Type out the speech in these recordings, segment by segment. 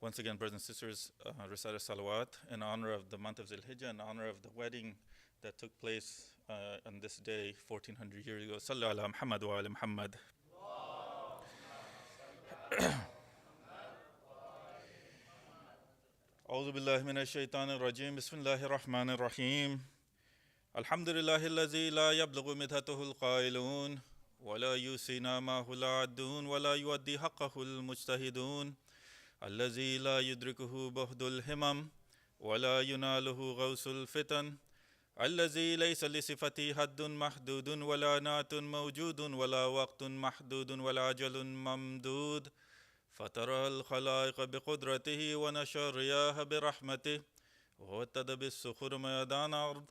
Once again, brothers and sisters, recite a salawat in honor of the month of Zil-Hijjah, in honor of the wedding that took place on this day 1400 years ago. Sallu ala Muhammad wa ala Muhammad. أعوذ بالله من الشيطان الرجيم بسم الله الرحمن الرحيم الحمد لله الذي لا يبلغ مدحته القائلون ولا يوصي نعمه العادون ولا يؤدي حقه المجتهدون الذي لا يدركه بهد الهمم ولا يناله غوث الفتن الذي ليس لصفته حد محدود ولا نعت موجود ولا وقت محدود ولا أجل ممدود فترى الخلائق بقدرته ونشر الرياح برحمته وهدد بالصخور ميدان أرض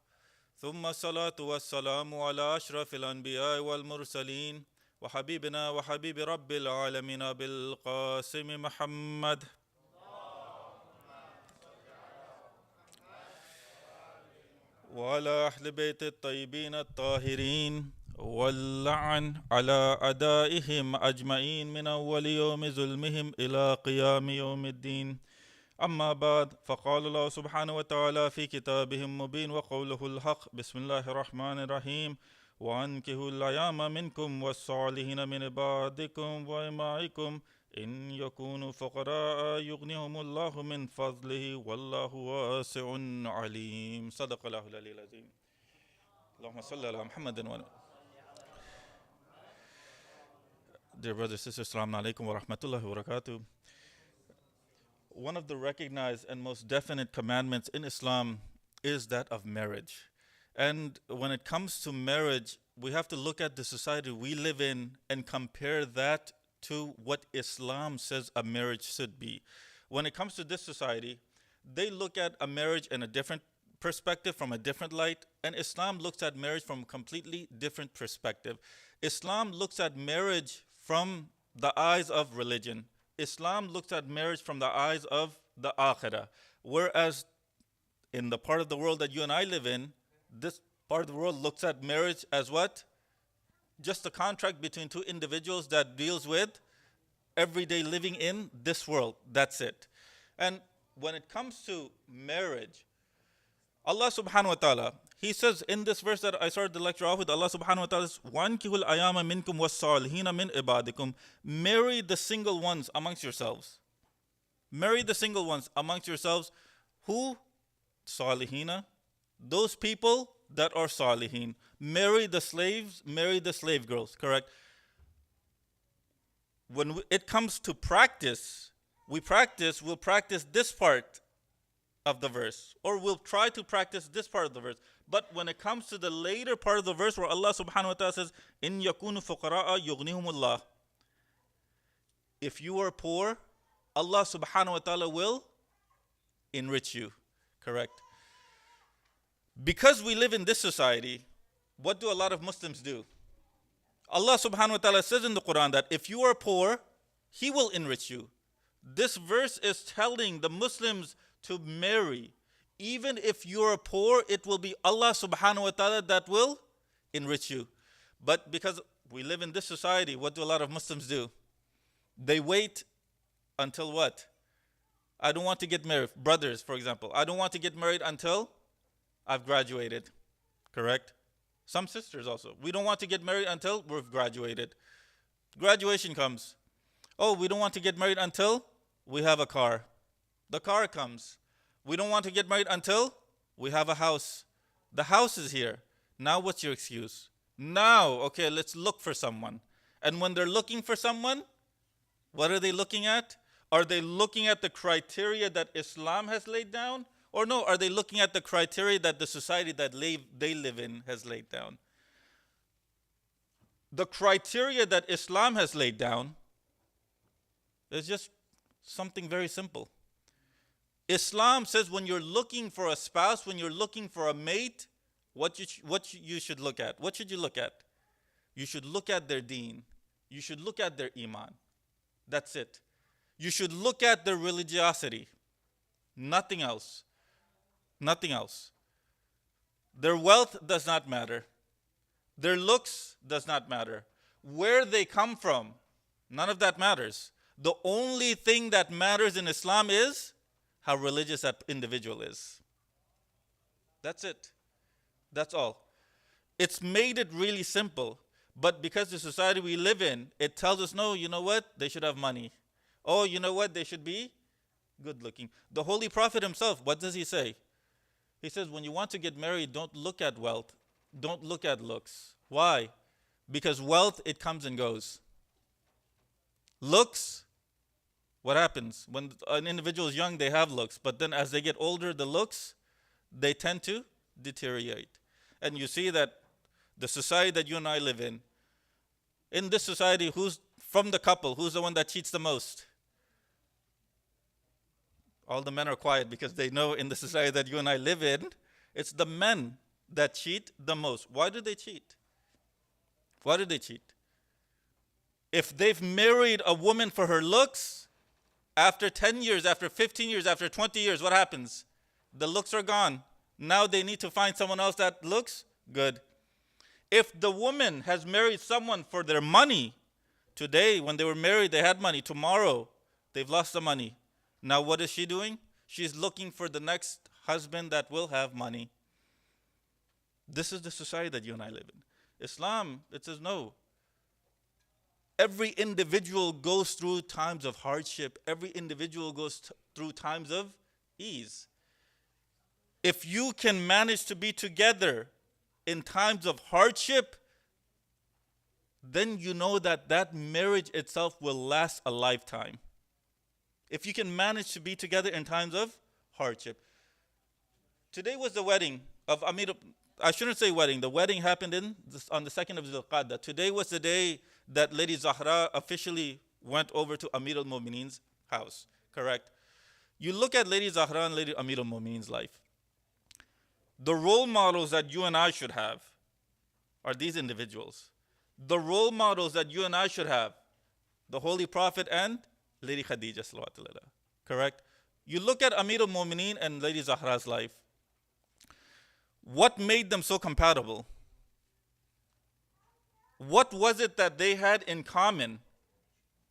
ثم الصلاة والسلام على أشرف الأنبياء والمرسلين وحبيبنا وحبيب رب العالمين بالقاسم محمد وعلى أهل بيت الطيبين الطاهرين واللعن على أدائهم أجمعين من أول يوم ظلمهم إلى قيام يوم الدين أما بعد فقال الله سبحانه وتعالى في كتابه المبين وقوله الحق بسم الله الرحمن الرحيم وأنكحوا الأيام منكم والصالحين من عبادكم وإمائكم إن يكونوا فقراء يغنيهم الله من فضله والله واسع عليم صدق الله العلي العظيم اللهم صل على محمد وعلى Dear brothers and sisters, Assalamu alaikum wa rahmatullahi wa barakatuh. One of the recognized and most definite commandments in Islam is that of marriage. And when it comes to marriage, we have to look at the society we live in and compare that to what Islam says a marriage should be. When it comes to this society, they look at a marriage in a different perspective, from a different light, and Islam looks at marriage from a completely different perspective. Islam looks at marriage from the eyes of religion. Islam looks at marriage from the eyes of the akhirah. Whereas in the part of the world that you and I live in, this part of the world looks at marriage as what? Just a contract between two individuals that deals with everyday living in this world. That's it. And when it comes to marriage, Allah subhanahu wa ta'ala, He says in this verse that I started the lecture off with, Allah subhanahu wa ta'ala says, وَانْكِهُ الْأَيَامَ مِنْكُمْ وَالصَّالِحِينَ مِنْ عِبَادِكُمْ Marry the single ones amongst yourselves. Marry the single ones amongst yourselves. Who? Salihina. Those people that are salihin. Marry the slaves, marry the slave girls, correct? When it comes to practice, we'll practice this part of the verse, or we'll try to practice this part of the verse. But when it comes to the later part of the verse where Allah subhanahu wa ta'ala says, إِن يَكُونُ فُقَرَاءَ يُغْنِهُمُ اللَّهُ If you are poor, Allah subhanahu wa ta'ala will enrich you, correct? Because we live in this society, what do a lot of Muslims do? Allah subhanahu wa ta'ala says in the Quran that if you are poor, He will enrich you. This verse is telling the Muslims to marry. Even if you are poor, it will be Allah subhanahu wa ta'ala that will enrich you. But because we live in this society, what do a lot of Muslims do? They wait until what? I don't want to get married. Brothers, for example, I don't want to get married until I've graduated. Correct? Some sisters also. We don't want to get married until we've graduated. Graduation comes. Oh, we don't want to get married until we have a car. The car comes. We don't want to get married until we have a house. The house is here. Now what's your excuse? Now, okay, let's look for someone. And when they're looking for someone, what are they looking at? Are they looking at the criteria that Islam has laid down? Or no, are they looking at the criteria that the society that they live in has laid down? The criteria that Islam has laid down is just something very simple. Islam says when you're looking for a spouse, when you're looking for a mate, what you should look at. What should you look at? You should look at their deen. You should look at their iman. That's it. You should look at their religiosity. Nothing else. Nothing else. Their wealth does not matter. Their looks does not matter. Where they come from, none of that matters. The only thing that matters in Islam is how religious that individual is. That's it. That's all. It's made it really simple. But because the society we live in, it tells us, no, you know what? They should have money. Oh, you know what? They should be good looking. The Holy Prophet himself, what does he say? He says, when you want to get married, don't look at wealth. Don't look at looks. Why? Because wealth, it comes and goes. Looks, what happens? When an individual is young, they have looks. But then as they get older, the looks, they tend to deteriorate. And you see that the society that you and I live in this society, who's from the couple, who's the one that cheats the most? All the men are quiet because they know in the society that you and I live in, it's the men that cheat the most. Why do they cheat? Why do they cheat? If they've married a woman for her looks, after 10 years, after 15 years, after 20 years, what happens? The looks are gone. Now they need to find someone else that looks good. If the woman has married someone for their money, today when they were married they had money, tomorrow they've lost the money. Now what is she doing? She's looking for the next husband that will have money. This is the society that you and I live in. Islam, it says no. Every individual goes through times of hardship. Every individual goes through times of ease. If you can manage to be together in times of hardship, then you know that that marriage itself will last a lifetime. If you can manage to be together in times of hardship. Today was the wedding of Amir. I shouldn't say wedding. The wedding happened on the 2nd of Zulqa'dah. Today was the day that Lady Zahra officially went over to Amir al-Mu'mineen's house. Correct? You look at Lady Zahra and Lady Amir al-Mu'mineen's life. The role models that you and I should have are these individuals. The role models that you and I should have, the Holy Prophet and Lady Khadija sallallahu alaihi. Correct? You look at Amir al-Mu'mineen and Lady Zahra's life. What made them so compatible? What was it that they had in common?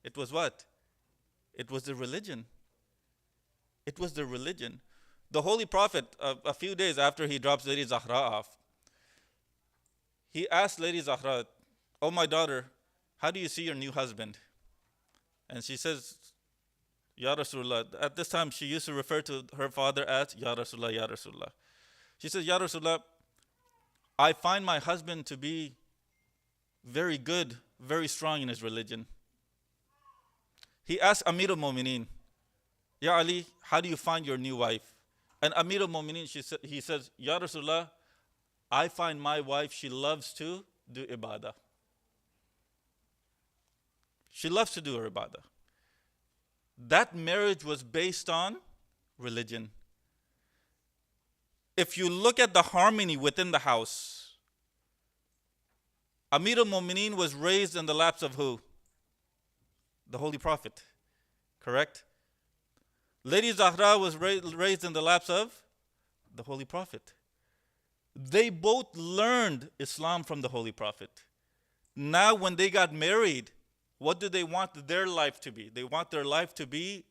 It was what? It was the religion. It was the religion. The Holy Prophet, a few days after he drops Lady Zahra off, he asked Lady Zahra, "Oh my daughter, how do you see your new husband?" And she says, "Ya Rasulullah." At this time, she used to refer to her father as Ya Rasulullah, Ya Rasulullah. She says, "Ya Rasulullah, I find my husband to be very good, very strong in his religion." He asked Amir al-Mu'mineen, "Ya Ali, how do you find your new wife?" And Amir al-Mu'mineen, he says, "Ya Rasulullah, I find my wife, she loves to do ibadah. She loves to do her ibadah." That marriage was based on religion. If you look at the harmony within the house, Amir al-Mu'mineen was raised in the laps of who? The Holy Prophet. Correct? Lady Zahra was raised in the laps of the Holy Prophet. They both learned Islam from the Holy Prophet. Now when they got married, what do they want their life to be? They want their life to be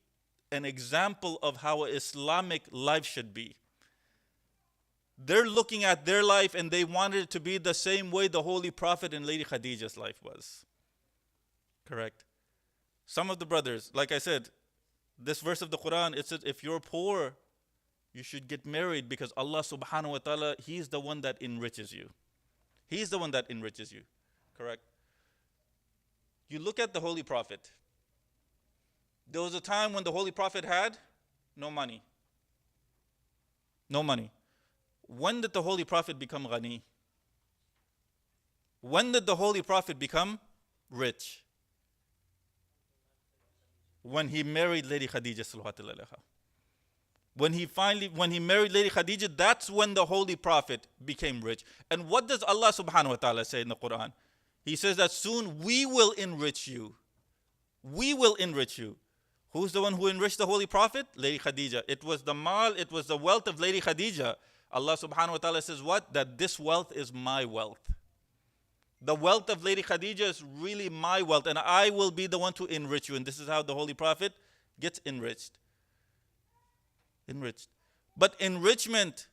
an example of how an Islamic life should be. They're looking at their life and they wanted it to be the same way the Holy Prophet and Lady Khadija's life was. Correct? Some of the brothers, like I said, this verse of the Quran, it says, if you're poor, you should get married because Allah subhanahu wa ta'ala, He's the one that enriches you. He's the one that enriches you. Correct? You look at the Holy Prophet. There was a time when the Holy Prophet had no money. No money. When did the Holy Prophet become ghani? When did the Holy Prophet become rich? When he married Lady Khadija sallallahu alaihi wasallam. When he married Lady Khadija, that's when the Holy Prophet became rich. And what does Allah subhanahu wa ta'ala say in the Quran? He says that soon we will enrich you. We will enrich you. Who's the one who enriched the Holy Prophet? Lady Khadija. It was the mal, it was the wealth of Lady Khadija. Allah subhanahu wa ta'ala says what? That this wealth is my wealth. The wealth of Lady Khadija is really my wealth, and I will be the one to enrich you. And this is how the Holy Prophet gets enriched. Enriched. But enrichment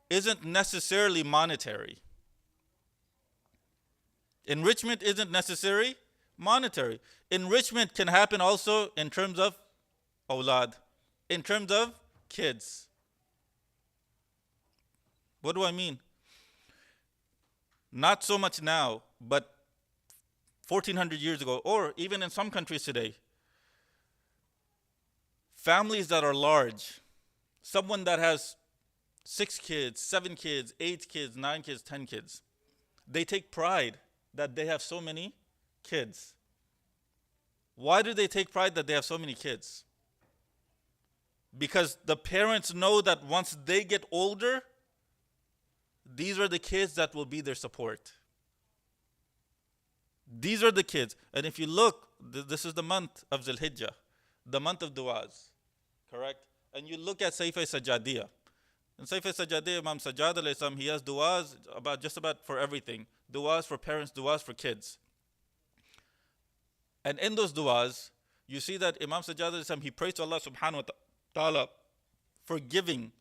isn't necessarily monetary. Enrichment isn't necessarily monetary. Enrichment can happen also in terms of awlad, in terms of kids. What do I mean? Not so much now, but 1400 years ago, or even in some countries today, families that are large, someone that has 6 kids, 7 kids, 8 kids, 9 kids, 10 kids, they take pride that they have so many kids. Why do they take pride that they have so many kids? Because the parents know that once they get older, these are the kids that will be their support. These are the kids. And if you look, this is the month of Zul Hijjah, the month of du'as, correct? And you look at Sayf Sajadiyah. In Sayf Sajadiyah, Imam Sajjad alayhi salam, he has du'as about just about for everything. Du'as for parents, du'as for kids. And in those du'as, you see that Imam Sajjad alayhi salam, he prays to Allah subhanahu wa ta'ala for giving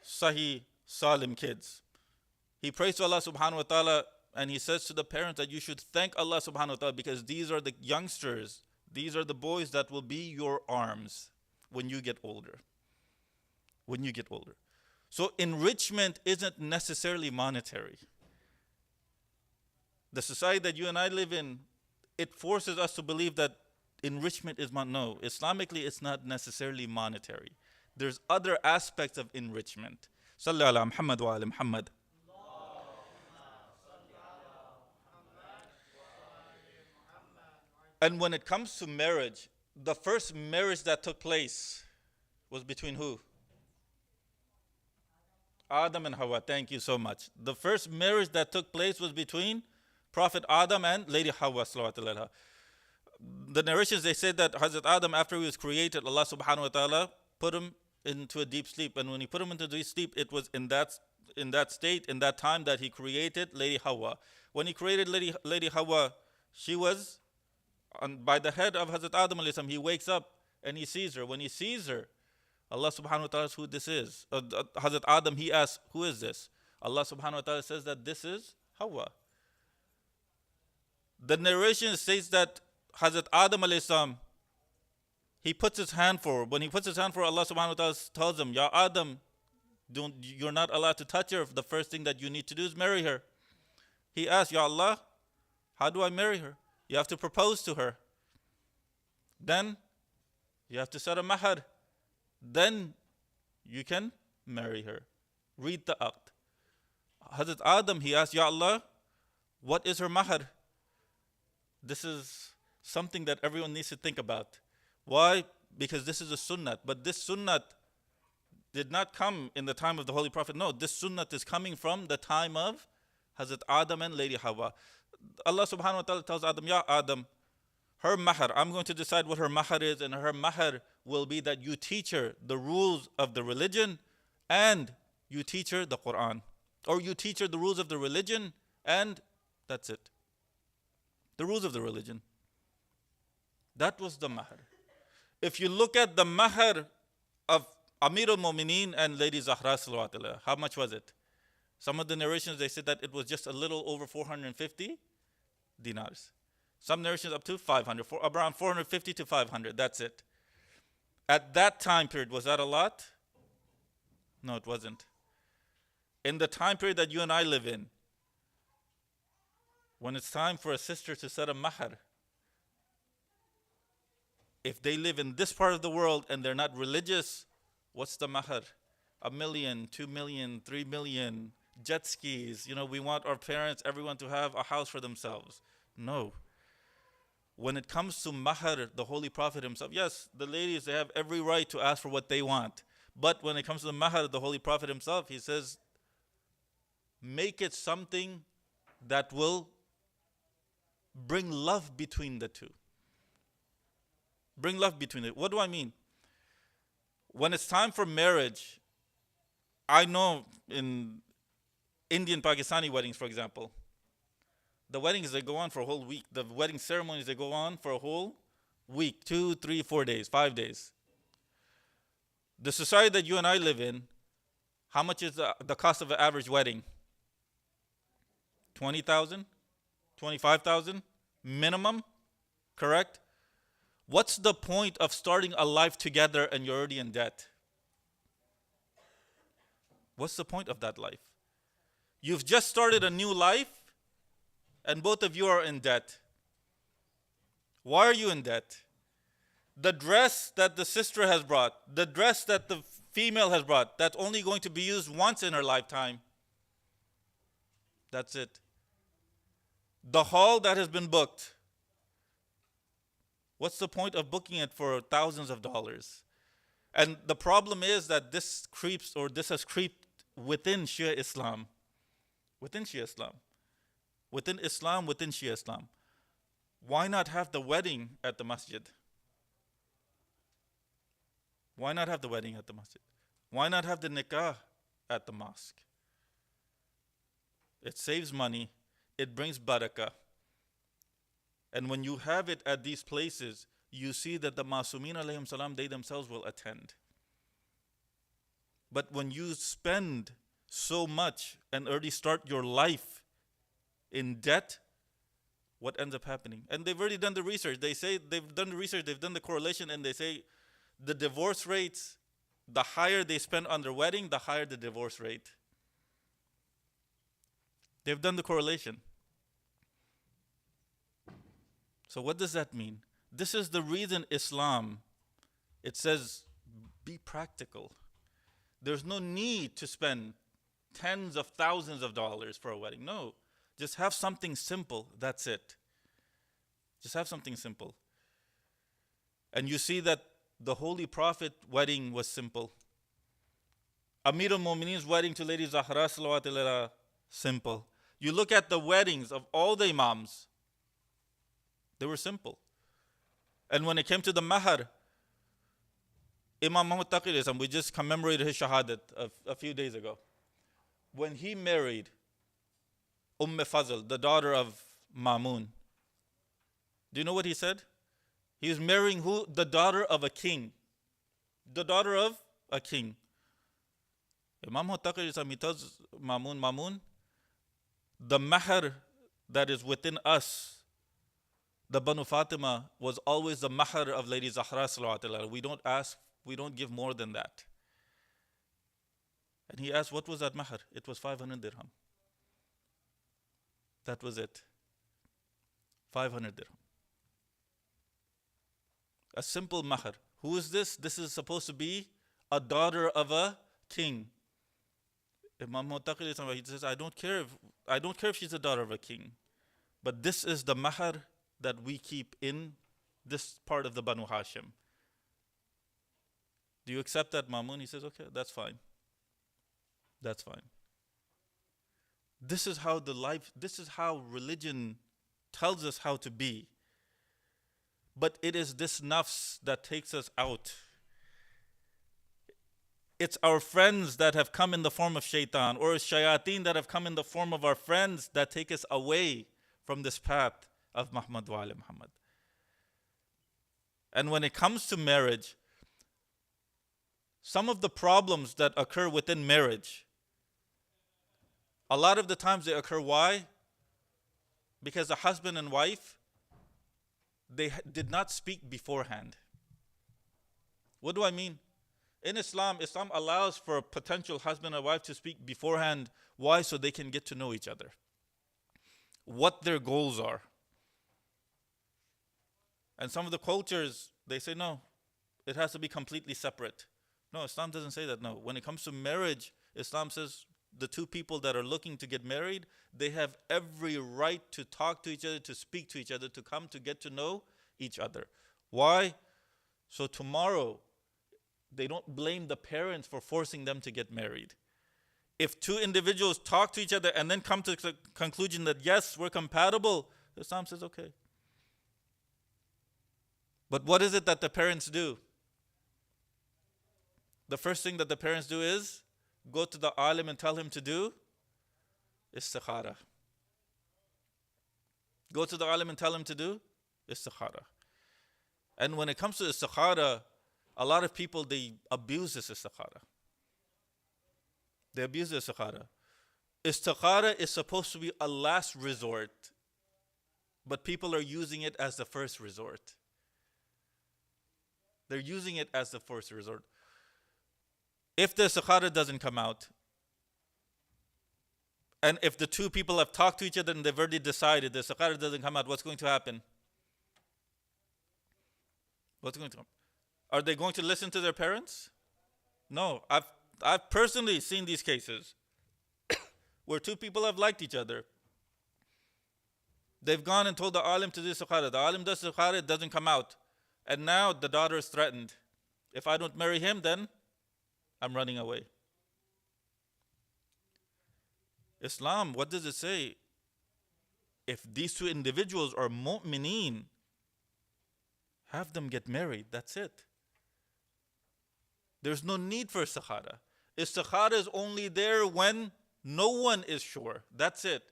Sahih Salim kids. He prays to Allah subhanahu wa ta'ala and he says to the parents that you should thank Allah subhanahu wa ta'ala because these are the youngsters, these are the boys that will be your arms when you get older. When you get older. So enrichment isn't necessarily monetary. The society that you and I live in, it forces us to believe that enrichment is no. Islamically, it's not necessarily monetary. There's other aspects of enrichment. Salli ala Muhammad wa ala Muhammad. And when it comes to marriage, the first marriage that took place was between who? Adam and Hawa. Thank you so much. The first marriage that took place was between Prophet Adam and Lady Hawa. The narrations, they said that Hazrat Adam, after he was created, Allah subhanahu wa ta'ala put him into a deep sleep. And when he put him into deep sleep, it was in that state, in that time that he created Lady Hawa. When he created Lady Hawa, she was by the head of Hazrat Adam alayhi salam. He wakes up and he sees her. When he sees her, Allah subhanahu wa ta'ala asks who this is. Hazrat Adam, he asks, who is this? Allah subhanahu wa ta'ala says that this is Hawa. The narration says that Hazrat Adam alayhi salam, he puts his hand for her. When he puts his hand for her, Allah subhanahu wa ta'ala tells him, Ya Adam, you're not allowed to touch her. The first thing that you need to do is marry her. He asks, Ya Allah, how do I marry her? You have to propose to her. Then you have to set a mahar. Then you can marry her. Read the act. Hazrat Adam, he asked, Ya Allah, what is her mahar? This is something that everyone needs to think about. Why? Because this is a sunnat. But this sunnat did not come in the time of the Holy Prophet. No, this sunnat is coming from the time of Hazrat Adam and Lady Hawa. Allah subhanahu wa ta'ala tells Adam, Ya Adam, her mahar, I'm going to decide what her mahar is, and her mahar will be that you teach her the rules of the religion and you teach her the Quran. Or you teach her the rules of the religion and that's it. The rules of the religion. That was the mahar. If you look at the mahar of Amir al-Mu'mineen and Lady Zahra salawat alayha, how much was it? Some of the narrations, they said that it was just a little over 450 dinars. Some narrations up to 500, around 450 to 500, that's it. At that time period, was that a lot? No, it wasn't. In the time period that you and I live in, when it's time for a sister to set a mahar, if they live in this part of the world and they're not religious, what's the mahar? 1 million, 2 million, 3 million, jet skis. We want our parents, everyone to have a house for themselves. No. When it comes to mahar, the Holy Prophet himself, yes, the ladies, they have every right to ask for what they want. But when it comes to the mahar, the Holy Prophet himself, he says, make it something that will bring love between the two. Bring love between it. What do I mean? When it's time for marriage, I know in Indian Pakistani weddings, for example, The weddings, they go on for a whole week. The wedding ceremonies, they go on for a whole week, 2, 3, 4 days, 5 days. The society that you and I live in, how much is the cost of an average wedding? 20,000? 25,000? Minimum? Correct? What's the point of starting a life together and you're already in debt? What's the point of that life? You've just started a new life and both of you are in debt. Why are you in debt? The dress that the sister has brought, the dress that the female has brought, that's only going to be used once in her lifetime. That's it. The hall that has been booked, what's the point of booking it for thousands of dollars? And the problem is that this has creeped within Shia Islam. Within Shia Islam. Within Islam, within Shia Islam. Why not have the wedding at the masjid? Why not have the wedding at the masjid? Why not have the nikah at the mosque? It saves money. It brings barakah. And when you have it at these places, you see that the Masumin alayhim salam, they themselves will attend. But when you spend so much and already start your life in debt, what ends up happening? And they've already done the research. They say they've done the research, they've done the correlation, and they say the divorce rates, the higher they spend on their wedding, the higher the divorce rate. They've done the correlation. So what does that mean? This is the reason Islam, it says, be practical. There's no need to spend tens of thousands of dollars for a wedding. No, just have something simple. That's it. Just have something simple. And you see that the Holy Prophet wedding was simple. Amir al-Mu'mineen's wedding to Lady Zahra salawatullah, simple. You look at the weddings of all the Imams, they were simple. And when it came to the mahar, Imam Muhammad Taqi, we just commemorated his shahadat a few days ago. When he married Fazl, the daughter of Mamun, do you know what he said? He was marrying who? The daughter of a king. The daughter of a king. Imam Muhammad Taqi, he tells Mamun, the mahar that is within us, the Banu Fatimah, was always the mahar of Lady Zahra salawatullah. We don't ask, we don't give more than that. And he asked, what was that mahar? It was 500 dirham. That was it. 500 dirham. A simple mahar. Who is this? This is supposed to be a daughter of a king. Imam Mu'taqid, he says, I don't care if she's a daughter of a king. But this is the mahar that we keep in this part of the Banu Hashim. Do you accept that, Mamun? He says, okay, that's fine. That's fine. This is how religion tells us how to be. But it is this nafs that takes us out. It's our friends that have come in the form of shaitan, or shayateen that have come in the form of our friends that take us away from this path of Muhammad wa ali Muhammad. And when it comes to marriage, some of the problems that occur within marriage, a lot of the times they occur. Why? Because the husband and wife, they did not speak beforehand. What do I mean? In Islam allows for a potential husband and wife to speak beforehand. Why? So they can get to know each other. What their goals are. And some of the cultures, they say, no, it has to be completely separate. No, Islam doesn't say that, no. When it comes to marriage, Islam says the two people that are looking to get married, they have every right to talk to each other, to speak to each other, to come to get to know each other. Why? So tomorrow, they don't blame the parents for forcing them to get married. If two individuals talk to each other and then come to the conclusion that yes, we're compatible, Islam says okay. But what is it that the parents do? The first thing that the parents do is go to the alim and tell him to do istikhara. Go to the alim and tell him to do istikhara. And when it comes to istikhara, a lot of people, they abuse this istikhara. They abuse the istikhara. Istikhara is supposed to be a last resort, but people are using it as the first resort. They're using it as the first resort. If the istikhara doesn't come out, and if the two people have talked to each other and they've already decided the istikhara doesn't come out, what's going to happen? What's going to happen? Are they going to listen to their parents? No. I've personally seen these cases where two people have liked each other. They've gone and told the alim to do istikhara. The alim does istikhara, it doesn't come out. And now the daughter is threatened. If I don't marry him, then I'm running away. Islam, what does it say? If these two individuals are mu'mineen, have them get married. That's it. There's no need for istikhara. Istikhara is only there when no one is sure. That's it.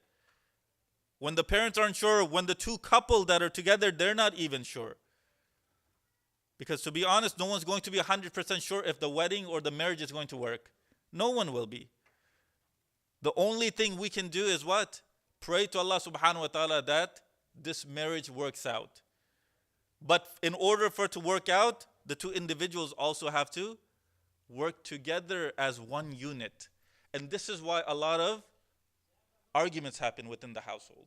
When the parents aren't sure, when the two couple that are together, they're not even sure. Because to be honest, no one's going to be 100% sure if the wedding or the marriage is going to work. No one will be. The only thing we can do is what? Pray to Allah subhanahu wa ta'ala that this marriage works out. But in order for it to work out, the two individuals also have to work together as one unit. And this is why a lot of arguments happen within the household.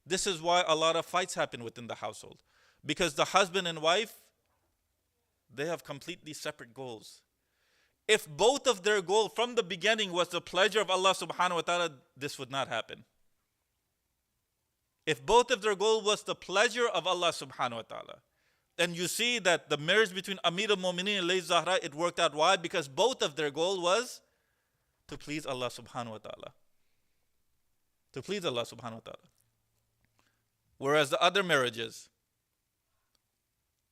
This is why a lot of fights happen within the household. Because the husband and wife, they have completely separate goals. If both of their goal from the beginning was the pleasure of Allah subhanahu wa ta'ala, this would not happen. If both of their goal was the pleasure of Allah subhanahu wa ta'ala, and you see that the marriage between Amir al-Mu'mineen and Layth Zahra, it worked out. Why? Because both of their goal was to please Allah subhanahu wa ta'ala. To please Allah subhanahu wa ta'ala. Whereas the other marriages,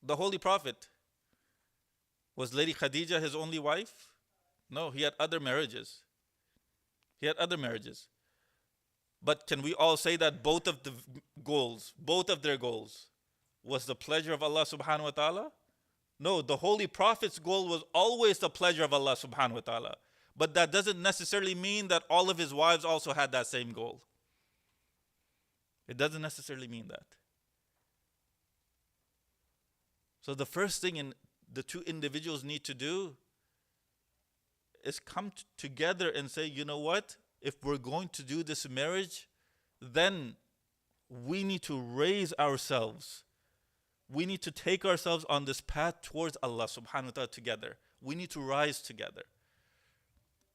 the Holy Prophet, was Lady Khadija his only wife? No, he had other marriages. He had other marriages. But can we all say that both of their goals was the pleasure of Allah subhanahu wa ta'ala? No, the Holy Prophet's goal was always the pleasure of Allah subhanahu wa ta'ala. But that doesn't necessarily mean that all of his wives also had that same goal. It doesn't necessarily mean that. So the first thing the two individuals need to do is come together and say, you know what? If we're going to do this marriage, then we need to raise ourselves. We need to take ourselves on this path towards Allah subhanahu wa ta'ala together. We need to rise together.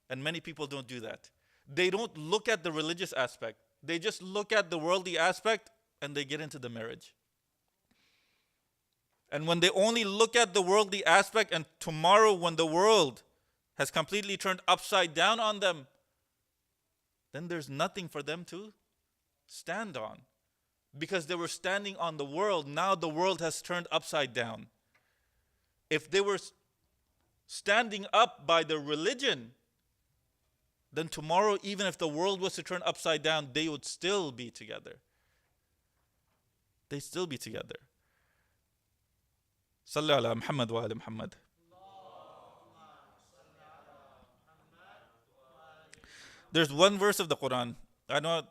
And many people don't do that. They don't look at the religious aspect. They just look at the worldly aspect and they get into the marriage. And when they only look at the worldly aspect, and tomorrow when the world has completely turned upside down on them, then there's nothing for them to stand on. Because they were standing on the world, now the world has turned upside down. If they were standing up by their religion, then tomorrow, even if the world was to turn upside down, they would still be together. They'd still be together. Salli ala Muhammad wa ala Muhammad. There's one verse of the Quran. I know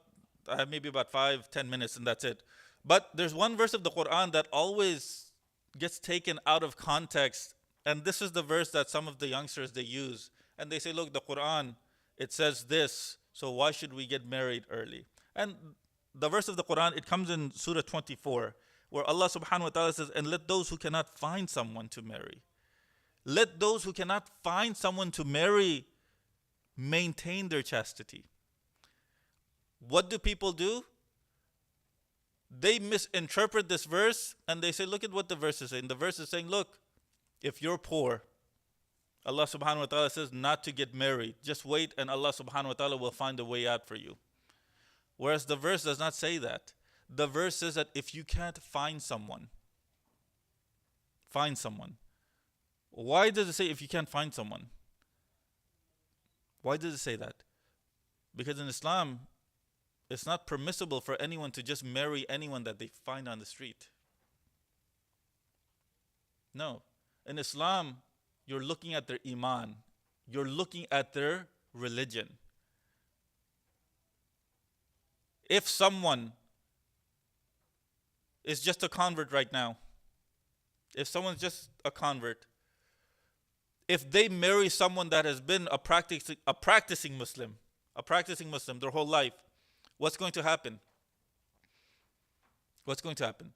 I have maybe about 5-10 minutes and that's it. But there's one verse of the Quran that always gets taken out of context. And this is the verse that some of the youngsters, they use. And they say, look, the Quran, it says this, so why should we get married early? And the verse of the Quran, it comes in Surah 24, where Allah subhanahu wa ta'ala says, and let those who cannot find someone to marry. Let those who cannot find someone to marry maintain their chastity. What do people do? They misinterpret this verse and they say, look at what the verse is saying. The verse is saying, look, if you're poor, Allah subhanahu wa ta'ala says not to get married. Just wait and Allah subhanahu wa ta'ala will find a way out for you. Whereas the verse does not say that. The verse says that if you can't find someone, find someone. Why does it say if you can't find someone? Why does it say that? Because in Islam, It's not permissible for anyone to just marry anyone that they find on the street. No. In Islam, you're looking at their iman. You're looking at their religion. If someone is just a convert right now, if someone's just a convert, if they marry someone that has been a practicing Muslim their whole life, what's going to happen? What's going to happen?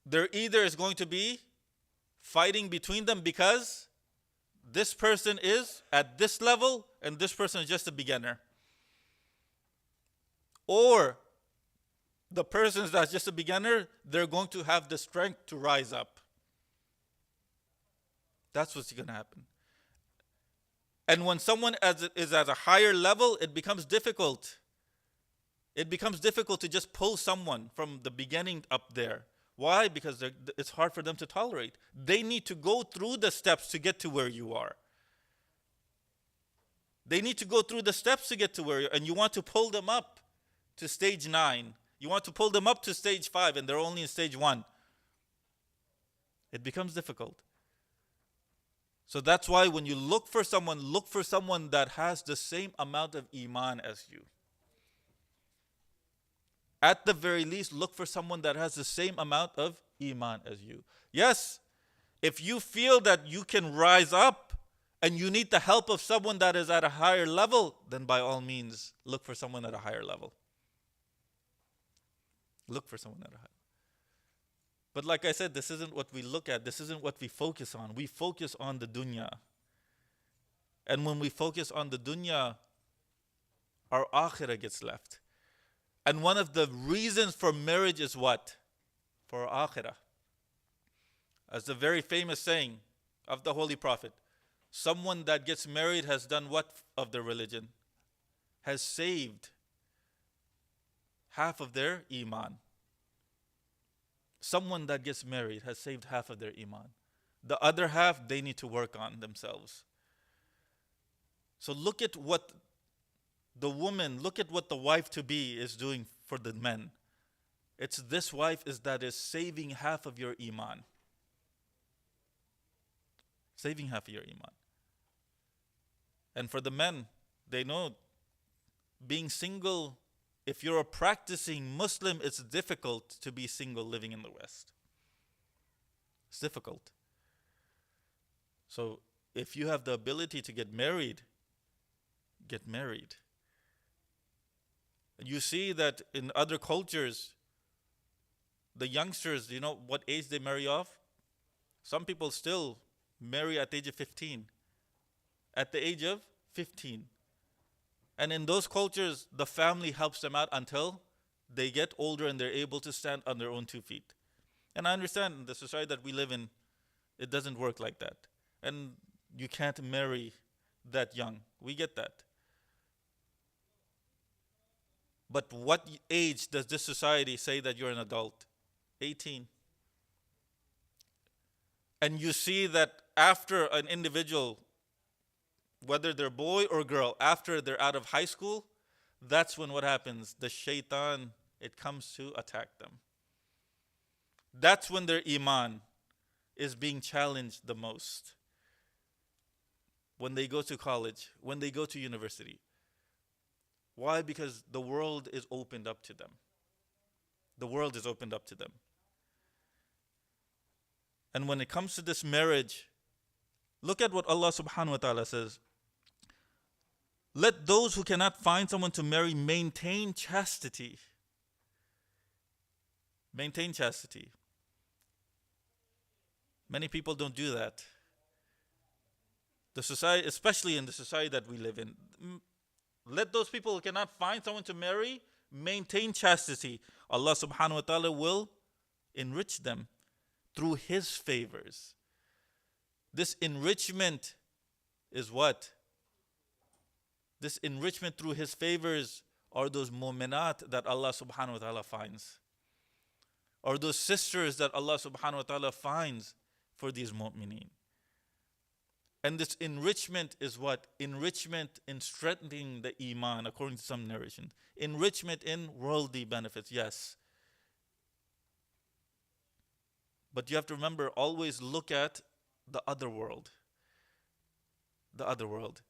There either is going to be fighting between them because this person is at this level and this person is just a beginner. Or the person that's just a beginner, they're going to have the strength to rise up. That's what's going to happen. And when someone is at a higher level, it becomes difficult. It becomes difficult to just pull someone from the beginning up there. Why? Because it's hard for them to tolerate. They need to go through the steps to get to where you are. They need to go through the steps to get to where you are. And you want to pull them up to stage 9. You want to pull them up to stage 5 and they're only in stage 1. It becomes difficult. So that's why when you look for someone that has the same amount of iman as you. At the very least, look for someone that has the same amount of iman as you. Yes, if you feel that you can rise up and you need the help of someone that is at a higher level, then by all means, look for someone at a higher level. Look for someone at a higher level. But like I said, this isn't what we look at. This isn't what we focus on. We focus on the dunya. And when we focus on the dunya, our akhirah gets left. And one of the reasons for marriage is what? For our akhirah. As the very famous saying of the Holy Prophet, someone that gets married has done what of their religion? Has saved half of their iman. Someone that gets married has saved half of their iman. The other half, they need to work on themselves. So look at what the wife-to-be is doing for the men. It's this wife that is saving half of your iman. Saving half of your iman. And for the men, they know being single, if you're a practicing Muslim, it's difficult to be single living in the West. It's difficult. So if you have the ability to get married, get married. You see that in other cultures, the youngsters, you know what age they marry off? Some people still marry at the age of 15. At the age of 15. And in those cultures, the family helps them out until they get older and they're able to stand on their own 2 feet. And I understand in the society that we live in, it doesn't work like that. And you can't marry that young. We get that. But what age does this society say that you're an adult? 18. And you see that after an individual, whether they're boy or girl, after they're out of high school, that's when what happens? The shaitan, it comes to attack them. That's when their iman is being challenged the most. When they go to college, when they go to university. Why? Because the world is opened up to them. The world is opened up to them. And when it comes to this marriage, look at what Allah subhanahu wa ta'ala says. Let those who cannot find someone to marry maintain chastity. Maintain chastity. Many people don't do that. The society, especially in the society that we live in, let those people who cannot find someone to marry maintain chastity. Allah subhanahu wa ta'ala will enrich them through His favors. This enrichment is what? This enrichment through His favors are those mu'minat that Allah subhanahu wa ta'ala finds. Or those sisters that Allah subhanahu wa ta'ala finds for these mu'mineen. And this enrichment is what? Enrichment in strengthening the iman, according to some narration. Enrichment in worldly benefits, yes. But you have to remember, always look at the other world. The other world.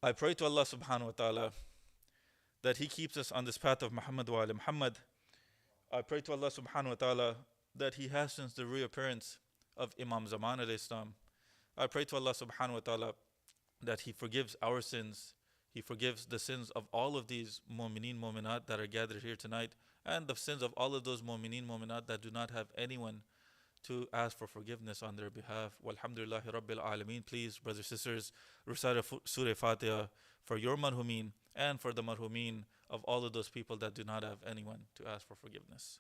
I pray to Allah subhanahu wa ta'ala that He keeps us on this path of Muhammad wa ali Muhammad. I pray to Allah subhanahu wa ta'ala that He hastens the reappearance of Imam Zaman alayhi salam. I pray to Allah subhanahu wa ta'ala that He forgives our sins. He forgives the sins of all of these mu'mineen, mu'minat that are gathered here tonight, and the sins of all of those mu'mineen, mu'minat that do not have anyone to ask for forgiveness on their behalf. Walhamdulillahi Rabbil Alameen. Please, brothers and sisters, recite Surah Fatiha for your marhumin and for the marhumin of all of those people that do not have anyone to ask for forgiveness.